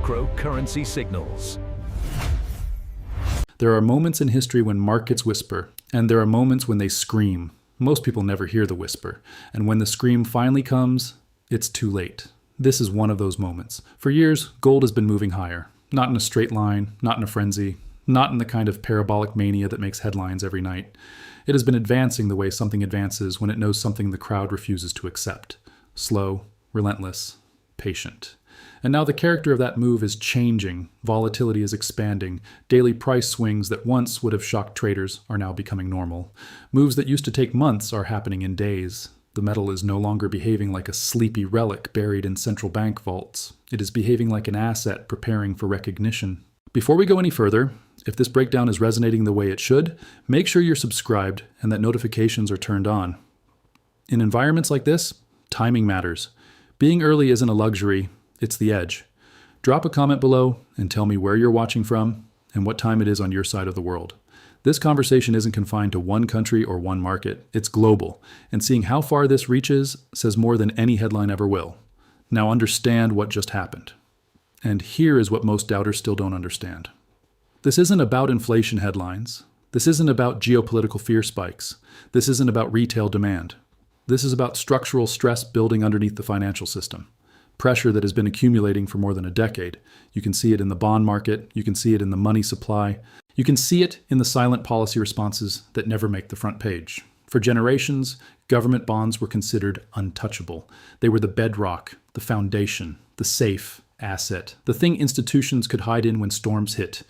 macro currency signals. There are moments in history when markets whisper, and there are moments when they scream. Most people never hear the whisper, and when the scream finally comes, it's too late. This is one of those moments. For years, gold has been moving higher. Not in a straight line, not in a frenzy, not in the kind of parabolic mania that makes headlines every night. It has been advancing the way something advances when it knows something the crowd refuses to accept. Slow, relentless, patient. And now the character of that move is changing. Volatility is expanding. Daily price swings that once would have shocked traders are now becoming normal. Moves that used to take months are happening in days. The metal is no longer behaving like a sleepy relic buried in central bank vaults. It is behaving like an asset preparing for recognition. Before we go any further, if this breakdown is resonating the way it should, make sure you're subscribed and that notifications are turned on. In environments like this, timing matters. Being early isn't a luxury, it's the edge. Drop a comment below and tell me where you're watching from and what time it is on your side of the world. This conversation isn't confined to one country or one market, it's global, and seeing how far this reaches says more than any headline ever will. Now understand what just happened. And here is what most doubters still don't understand. This isn't about inflation headlines. This isn't about geopolitical fear spikes. This isn't about retail demand. This is about structural stress building underneath the financial system. Pressure that has been accumulating for more than a decade. You can see it in the bond market. You can see it in the money supply. You can see it in the silent policy responses that never make the front page. For generations, government bonds were considered untouchable. They were the bedrock, the foundation, the safe asset, the thing institutions could hide in when storms hit.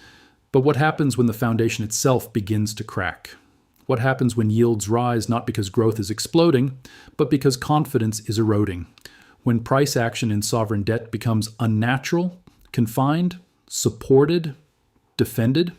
But what happens when the foundation itself begins to crack? What happens when yields rise not because growth is exploding, but because confidence is eroding? When price action in sovereign debt becomes unnatural, confined, supported, defended?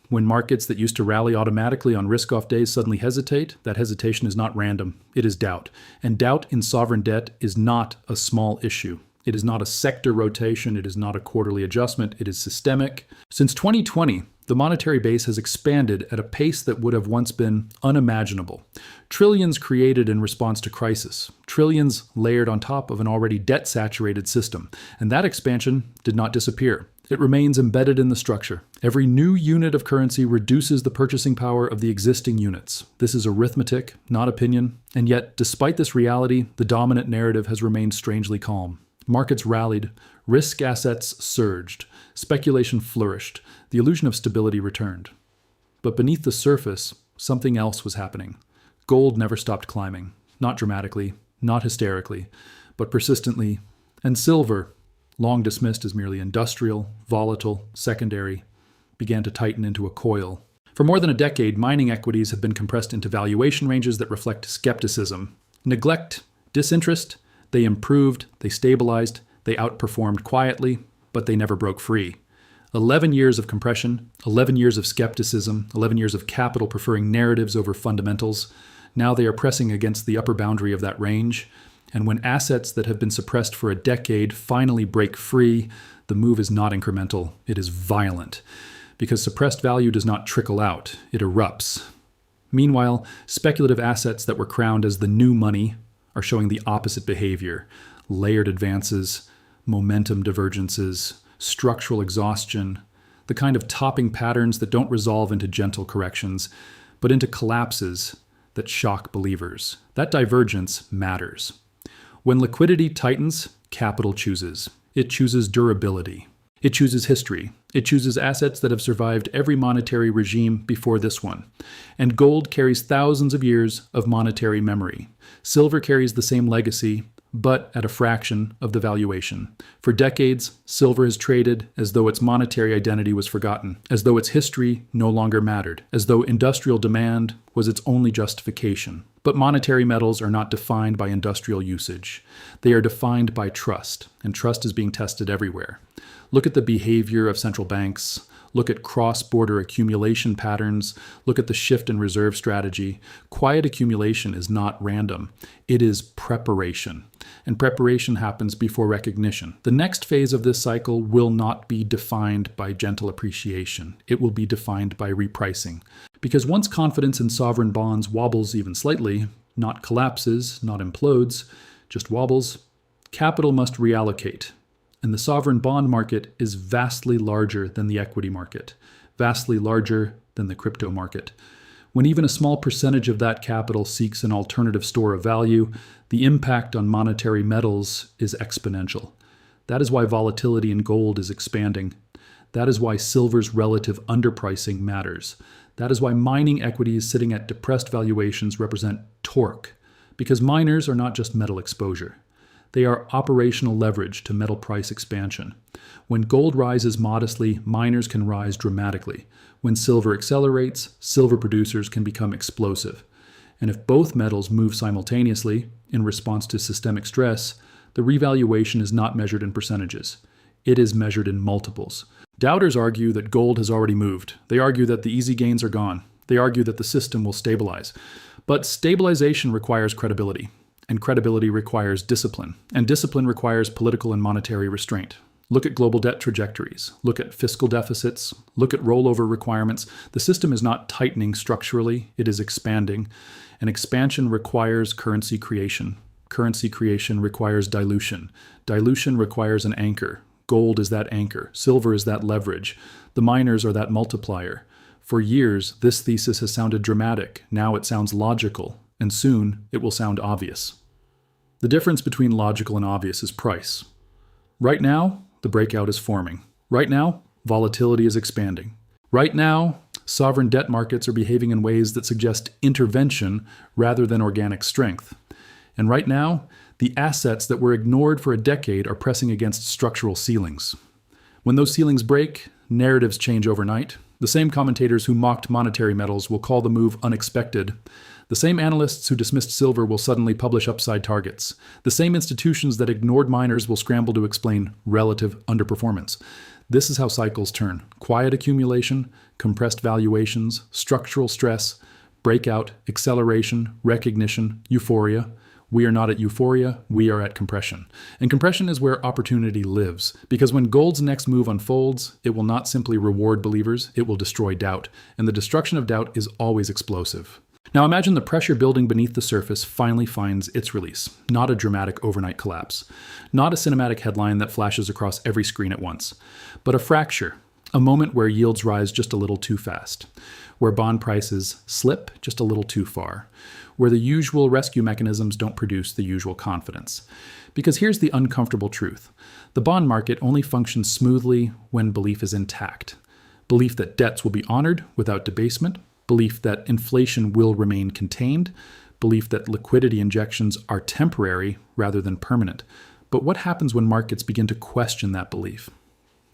When markets that used to rally automatically on risk-off days suddenly hesitate, that hesitation is not random, it is doubt. And doubt in sovereign debt is not a small issue. It is not a sector rotation, it is not a quarterly adjustment, it is systemic. Since 2020, the monetary base has expanded at a pace that would have once been unimaginable. Trillions created in response to crisis, trillions layered on top of an already debt-saturated system. And that expansion did not disappear. It remains embedded in the structure. Every new unit of currency reduces the purchasing power of the existing units. This is arithmetic, not opinion. And yet, despite this reality, the dominant narrative has remained strangely calm. Markets rallied, risk assets surged, speculation flourished, the illusion of stability returned. But beneath the surface, something else was happening. Gold never stopped climbing, not dramatically, not hysterically, but persistently. And silver, long dismissed as merely industrial, volatile, secondary, began to tighten into a coil. For more than a decade, mining equities have been compressed into valuation ranges that reflect skepticism, neglect, disinterest. They improved, they stabilized, they outperformed quietly, but they never broke free. 11 years of compression, 11 years of skepticism, 11 years of capital preferring narratives over fundamentals. Now they are pressing against the upper boundary of that range. And when assets that have been suppressed for a decade finally break free, the move is not incremental, it is violent. Because suppressed value does not trickle out, it erupts. Meanwhile, speculative assets that were crowned as the new money are showing the opposite behavior. Layered advances, momentum divergences, structural exhaustion, the kind of topping patterns that don't resolve into gentle corrections, but into collapses that shock believers. That divergence matters. When liquidity tightens, capital chooses. It chooses durability. It chooses history. It chooses assets that have survived every monetary regime before this one. And gold carries thousands of years of monetary memory. Silver carries the same legacy, but at a fraction of the valuation. For decades, silver has traded as though its monetary identity was forgotten, as though its history no longer mattered, as though industrial demand was its only justification. But monetary metals are not defined by industrial usage. They are defined by trust, and trust is being tested everywhere. Look at the behavior of central banks. Look at cross-border accumulation patterns. Look at the shift in reserve strategy. Quiet accumulation is not random. It is preparation. And preparation happens before recognition. The next phase of this cycle will not be defined by gentle appreciation. It will be defined by repricing. Because once confidence in sovereign bonds wobbles even slightly, not collapses, not implodes, just wobbles, capital must reallocate. and the sovereign bond market is vastly larger than the equity market, vastly larger than the crypto market. When even a small percentage of that capital seeks an alternative store of value, the impact on monetary metals is exponential. That is why volatility in gold is expanding. That is why silver's relative underpricing matters. That is why mining equities sitting at depressed valuations represent torque, because miners are not just metal exposure. They are operational leverage to metal price expansion. When gold rises modestly, miners can rise dramatically. When silver accelerates, silver producers can become explosive. And if both metals move simultaneously in response to systemic stress, the revaluation is not measured in percentages. It is measured in multiples. Doubters argue that gold has already moved. They argue that the easy gains are gone. They argue that the system will stabilize. But stabilization requires credibility, and credibility requires discipline, and discipline requires political and monetary restraint. Look at global debt trajectories. Look at fiscal deficits. Look at rollover requirements. The system is not tightening structurally, it is expanding. And expansion requires currency creation. Currency creation requires dilution. Dilution requires an anchor. Gold is that anchor. Silver is that leverage. The miners are that multiplier. For years, this thesis has sounded dramatic. Now it sounds logical, and soon it will sound obvious. The difference between logical and obvious is price. Right now, the breakout is forming. Right now, volatility is expanding. Right now, sovereign debt markets are behaving in ways that suggest intervention rather than organic strength. And right now, the assets that were ignored for a decade are pressing against structural ceilings. When those ceilings break, narratives change overnight. The same commentators who mocked monetary metals will call the move unexpected. The same analysts who dismissed silver will suddenly publish upside targets. The same institutions that ignored miners will scramble to explain relative underperformance. This is how cycles turn. Quiet accumulation, compressed valuations, structural stress, breakout, acceleration, recognition, euphoria. We are not at euphoria, we are at compression. And compression is where opportunity lives, because when gold's next move unfolds, it will not simply reward believers, it will destroy doubt. And the destruction of doubt is always explosive. Now imagine the pressure building beneath the surface finally finds its release, not a dramatic overnight collapse, not a cinematic headline that flashes across every screen at once, but a fracture, a moment where yields rise just a little too fast, where bond prices slip just a little too far, where the usual rescue mechanisms don't produce the usual confidence. Because here's the uncomfortable truth. The bond market only functions smoothly when belief is intact. Belief that debts will be honored without debasement, belief that inflation will remain contained, belief that liquidity injections are temporary rather than permanent. But what happens when markets begin to question that belief?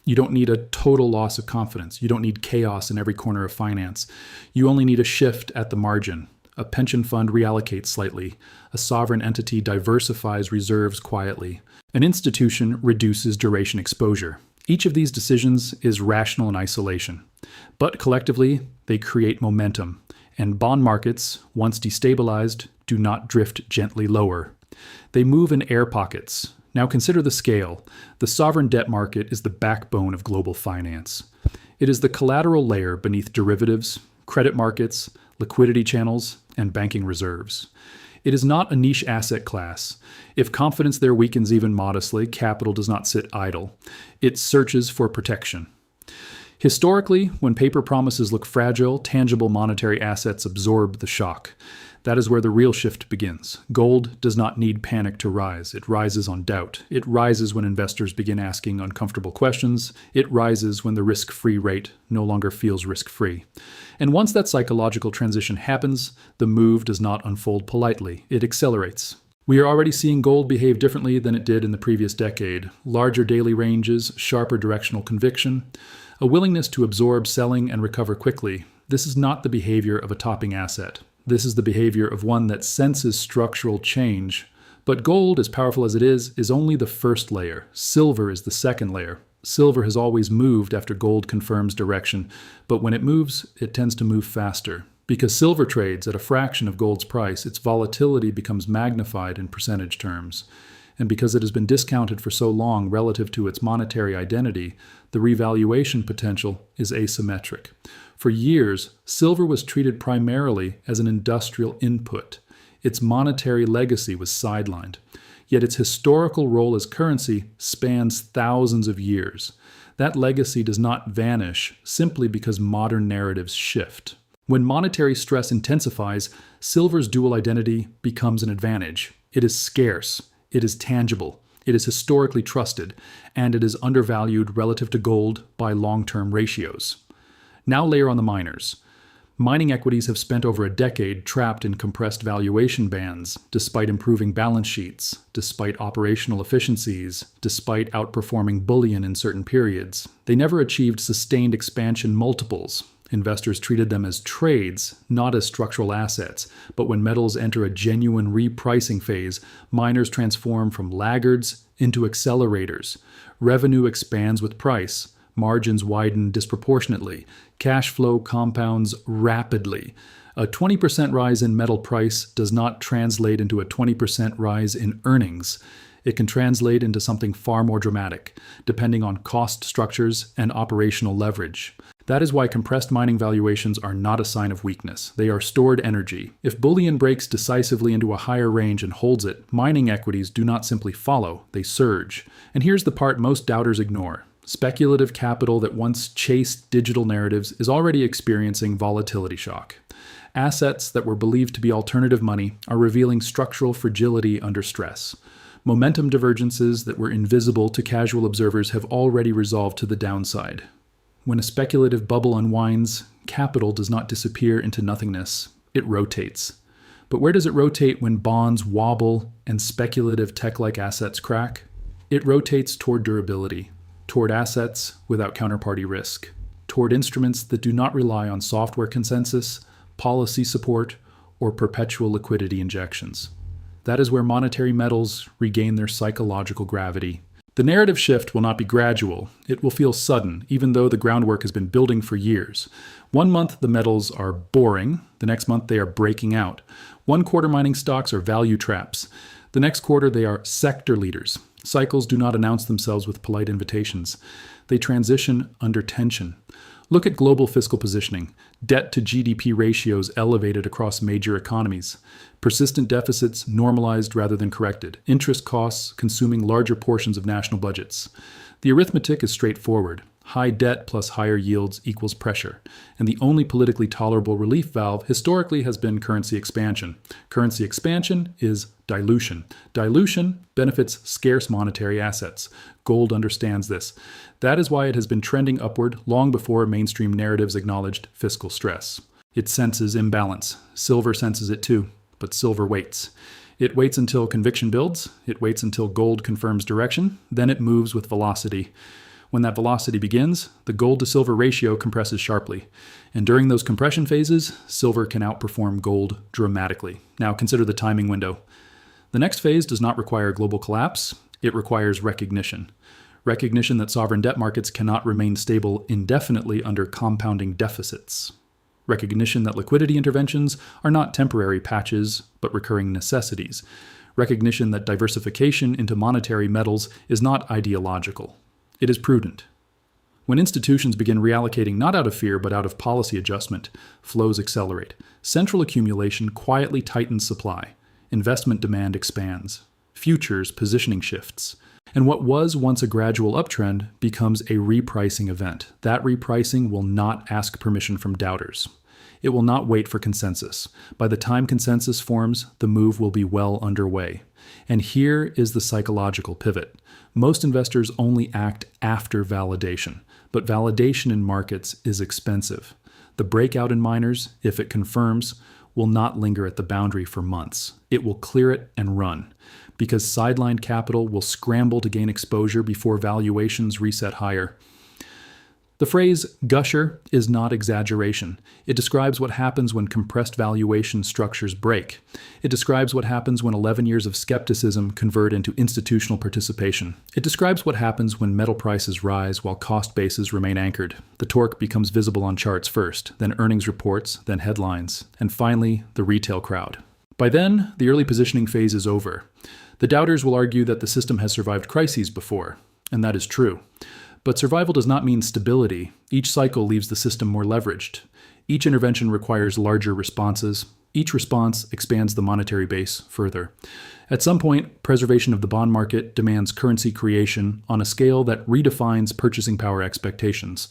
You don't need a total loss of confidence. You don't need chaos in every corner of finance. You only need a shift at the margin. A pension fund reallocates slightly. A sovereign entity diversifies reserves quietly. An institution reduces duration exposure. Each of these decisions is rational in isolation, but collectively, they create momentum, and bond markets, once destabilized, do not drift gently lower. They move in air pockets. Now consider the scale. The sovereign debt market is the backbone of global finance. It is the collateral layer beneath derivatives, credit markets, liquidity channels, and banking reserves. It is not a niche asset class. If confidence there weakens even modestly, capital does not sit idle. It searches for protection. Historically, when paper promises look fragile, tangible monetary assets absorb the shock. That is where the real shift begins. Gold does not need panic to rise. It rises on doubt. It rises when investors begin asking uncomfortable questions. It rises when the risk-free rate no longer feels risk-free. And once that psychological transition happens, the move does not unfold politely. It accelerates. We are already seeing gold behave differently than it did in the previous decade. Larger daily ranges, sharper directional conviction, a willingness to absorb selling and recover quickly. This is not the behavior of a topping asset. This is the behavior of one that senses structural change. But gold, as powerful as it is only the first layer. Silver is the second layer. Silver has always moved after gold confirms direction, but when it moves, it tends to move faster. Because silver trades at a fraction of gold's price, its volatility becomes magnified in percentage terms. And because it has been discounted for so long relative to its monetary identity, the revaluation potential is asymmetric. For years, silver was treated primarily as an industrial input. Its monetary legacy was sidelined. yet its historical role as currency spans thousands of years. That legacy does not vanish simply because modern narratives shift. When monetary stress intensifies, silver's dual identity becomes an advantage. It is scarce, it is tangible, it is historically trusted, and it is undervalued relative to gold by long-term ratios. Now layer on the miners. Mining equities have spent over a decade trapped in compressed valuation bands, despite improving balance sheets, despite operational efficiencies, despite outperforming bullion in certain periods. They never achieved sustained expansion multiples. Investors treated them as trades, not as structural assets. But when metals enter a genuine repricing phase, miners transform from laggards into accelerators. Revenue expands with price. Margins widen disproportionately. Cash flow compounds rapidly. A 20% rise in metal price does not translate into a 20% rise in earnings. It can translate into something far more dramatic, depending on cost structures and operational leverage. That is why compressed mining valuations are not a sign of weakness. They are stored energy. If bullion breaks decisively into a higher range and holds it, mining equities do not simply follow, they surge. And here's the part most doubters ignore. Speculative capital that once chased digital narratives is already experiencing volatility shock. Assets that were believed to be alternative money are revealing structural fragility under stress. Momentum divergences that were invisible to casual observers have already resolved to the downside. When a speculative bubble unwinds, capital does not disappear into nothingness, it rotates. But where does it rotate when bonds wobble and speculative tech-like assets crack? It rotates toward durability, toward assets without counterparty risk, toward instruments that do not rely on software consensus, policy support, or perpetual liquidity injections. That is where monetary metals regain their psychological gravity. The narrative shift will not be gradual. It will feel sudden, even though the groundwork has been building for years. One month, the metals are boring. The next month, they are breaking out. One quarter, mining stocks are value traps. The next quarter, they are sector leaders. Cycles do not announce themselves with polite invitations. They transition under tension. Look at global fiscal positioning. Debt to GDP ratios elevated across major economies. Persistent deficits normalized rather than corrected. Interest costs consuming larger portions of national budgets. The arithmetic is straightforward. High debt plus higher yields equals pressure. And the only politically tolerable relief valve historically has been currency expansion. Currency expansion is dilution. Dilution benefits scarce monetary assets. Gold understands this. That is why it has been trending upward long before mainstream narratives acknowledged fiscal stress. It senses imbalance. Silver senses it too, but silver waits. It waits until conviction builds. It waits until gold confirms direction. Then it moves with velocity. When that velocity begins, the gold to silver ratio compresses sharply. And during those compression phases, silver can outperform gold dramatically. Now consider the timing window. The next phase does not require global collapse. It requires recognition. Recognition that sovereign debt markets cannot remain stable indefinitely under compounding deficits. Recognition that liquidity interventions are not temporary patches, but recurring necessities. Recognition that diversification into monetary metals is not ideological. It is prudent. When institutions begin reallocating not out of fear but out of policy adjustment, flows accelerate. Central accumulation quietly tightens supply. Investment demand expands. Futures positioning shifts. And what was once a gradual uptrend becomes a repricing event. That repricing will not ask permission from doubters. It will not wait for consensus. By the time consensus forms, the move will be well underway. And here is the psychological pivot. Most investors only act after validation, but validation in markets is expensive. The breakout in miners, if it confirms, will not linger at the boundary for months. It will clear it and run, because sidelined capital will scramble to gain exposure before valuations reset higher. The phrase gusher is not exaggeration. It describes what happens when compressed valuation structures break. It describes what happens when 11 years of skepticism convert into institutional participation. It describes what happens when metal prices rise while cost bases remain anchored. The torque becomes visible on charts first, then earnings reports, then headlines, and finally, the retail crowd. By then, the early positioning phase is over. The doubters will argue that the system has survived crises before, and that is true. But survival does not mean stability. Each cycle leaves the system more leveraged. Each intervention requires larger responses. Each response expands the monetary base further. At some point, preservation of the bond market demands currency creation on a scale that redefines purchasing power expectations.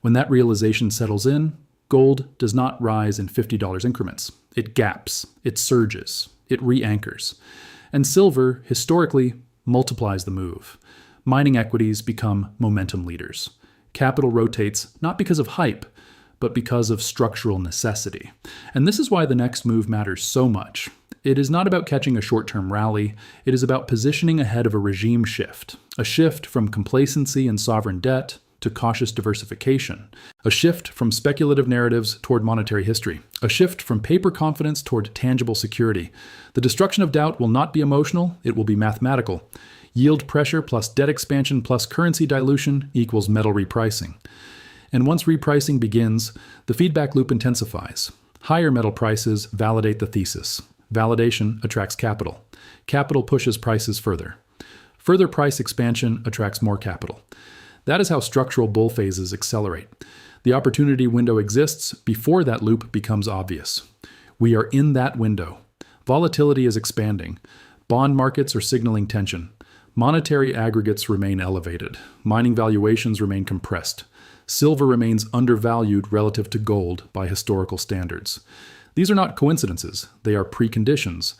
When that realization settles in, gold does not rise in $50 increments. It gaps, it surges, it re-anchors. And silver, historically, multiplies the move. Mining equities become momentum leaders. Capital rotates not because of hype, but because of structural necessity. And this is why the next move matters so much. It is not about catching a short-term rally. It is about positioning ahead of a regime shift. A shift from complacency and sovereign debt to cautious diversification. A shift from speculative narratives toward monetary history. A shift from paper confidence toward tangible security. The destruction of doubt will not be emotional, it will be mathematical. Yield pressure plus debt expansion plus currency dilution equals metal repricing. And once repricing begins, the feedback loop intensifies. Higher metal prices validate the thesis. Validation attracts capital. Capital pushes prices further. Further price expansion attracts more capital. That is how structural bull phases accelerate. The opportunity window exists before that loop becomes obvious. We are in that window. Volatility is expanding. Bond markets are signaling tension. Monetary aggregates remain elevated. Mining valuations remain compressed. Silver remains undervalued relative to gold by historical standards. These are not coincidences, they are preconditions.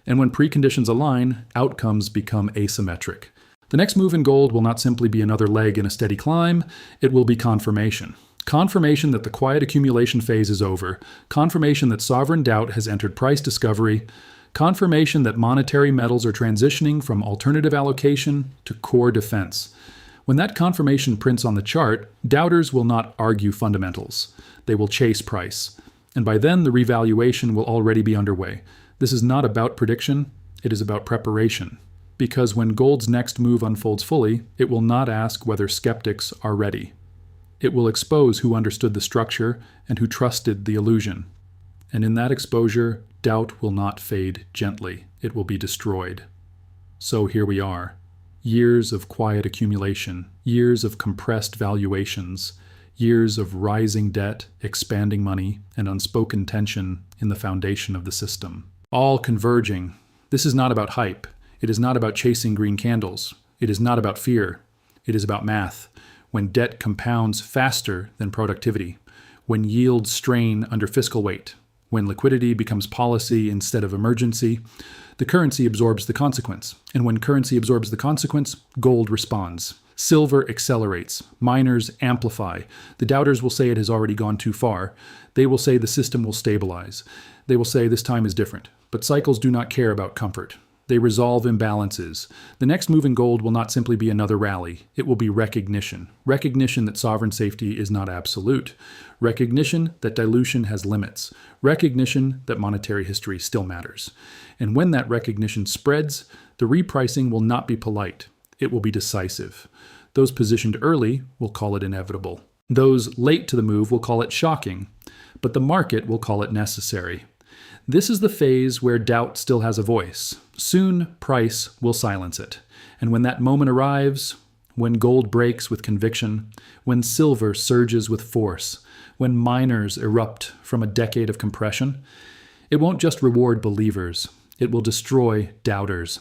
And when preconditions align, outcomes become asymmetric. The next move in gold will not simply be another leg in a steady climb, it will be confirmation. Confirmation that the quiet accumulation phase is over, confirmation that sovereign doubt has entered price discovery, confirmation that monetary metals are transitioning from alternative allocation to core defense. When that confirmation prints on the chart, doubters will not argue fundamentals. They will chase price. And by then, the revaluation will already be underway. This is not about prediction, it is about preparation. Because when gold's next move unfolds fully, it will not ask whether skeptics are ready. It will expose who understood the structure and who trusted the illusion. And in that exposure, doubt will not fade gently. It will be destroyed. So here we are. Years of quiet accumulation, years of compressed valuations, years of rising debt, expanding money, and unspoken tension in the foundation of the system. All converging. This is not about hype. It is not about chasing green candles. It is not about fear. It is about math. When debt compounds faster than productivity, when yields strain under fiscal weight, when liquidity becomes policy instead of emergency, the currency absorbs the consequence. And when currency absorbs the consequence, gold responds. Silver accelerates. Miners amplify. The doubters will say it has already gone too far. They will say the system will stabilize. They will say this time is different. But cycles do not care about comfort. They resolve imbalances. The next move in gold will not simply be another rally. It will be recognition. Recognition that sovereign safety is not absolute. Recognition that dilution has limits. Recognition that monetary history still matters. And when that recognition spreads, the repricing will not be polite. It will be decisive. Those positioned early will call it inevitable. Those late to the move will call it shocking. But the market will call it necessary. This is the phase where doubt still has a voice. Soon, price will silence it. And when that moment arrives, when gold breaks with conviction, when silver surges with force, when miners erupt from a decade of compression, it won't just reward believers. It will destroy doubters.